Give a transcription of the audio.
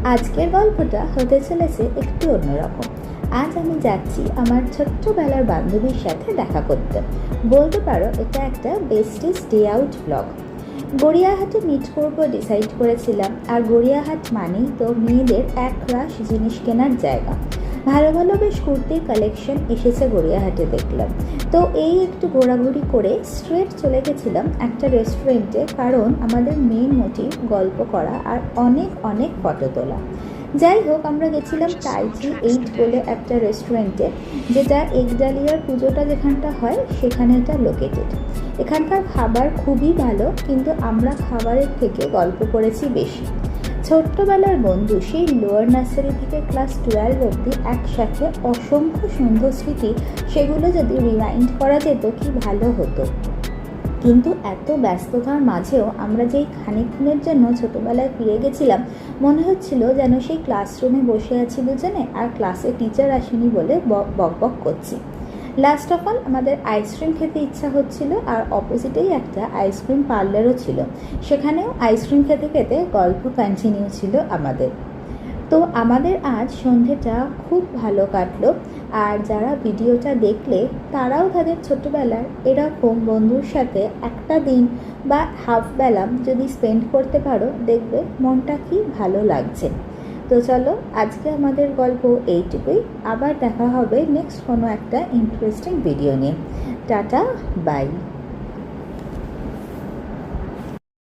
আজকের গল্পটা হতে চলেছে একটু অন্যরকম। আজ আমি যাচ্ছি আমার ছোট্টবেলার বান্ধবীর সাথে দেখা করতে। বলতে পারো এটা একটা বেস্টিস ডে আউট ব্লগ। গড়িয়াহাটে মিট করবো ডিসাইড করেছিলাম, আর গড়িয়াহাট মানেই তো মেয়েদের এক রাশ জিনিস কেনার জায়গা। ভালো ভালো বেশ কুর্তির কালেকশন এসেছে গড়িয়াহাটে দেখলাম। তো এই একটু ঘোরাঘুরি করে স্ট্রেট চলে গেছিলাম একটা রেস্টুরেন্টে, কারণ আমাদের মেন মোটিভ গল্প করা আর অনেক অনেক ফটো তোলা। যাই হোক, আমরা গেছিলাম টাইজি 8 বলে একটা রেস্টুরেন্টে, যেটা একডালিয়ার পুজোটা যেখানটা হয় সেখানে এটা লোকেটেড। এখানকার খাবার খুবই ভালো, কিন্তু আমরা খাবারের থেকে গল্প করেছি বেশি। ছোট্টবেলার বন্ধু, সেই লোয়ার নার্সারি থেকে ক্লাস 12 অবধি একসাথে অসংখ্য সুন্দর স্মৃতি, সেগুলো যদি রিমাইন্ড করা যেত কি ভালো হতো। কিন্তু এত ব্যস্ততার মাঝেও আমরা যেই খানিকক্ষণের জন্য ছোটোবেলায় ফিরে গেছিলাম, মনে হচ্ছিল যেন সেই ক্লাসরুমে বসে আছি দুজনে, আর ক্লাসে টিচার আসেনি বলে বক বক করছি। লাস্ট অফ অল আমাদের আইসক্রিম খেতে ইচ্ছা হচ্ছিল, আর অপোজিটেই একটা আইসক্রিম পার্লারও ছিল। সেখানেও আইসক্রিম খেতে খেতে গল্প কন্টিনিউ ছিল আমাদের। তো আমাদের আজ সন্ধেটা খুব ভালো কাটলো। আর যারা ভিডিওটা দেখলে তারাও তাদের ছোটোবেলার এরকম বন্ধুর সাথে একটা দিন বা হাফ বেলা যদি স্পেন্ড করতে পারো, দেখবে মনটা কি ভালো লাগছে। তো চলো, আজকে আমাদের গল্প এইটুকুই। আবার দেখা হবে নেক্সট কোনো একটা ইন্টারেস্টিং ভিডিও নিয়ে। Ta ta, by.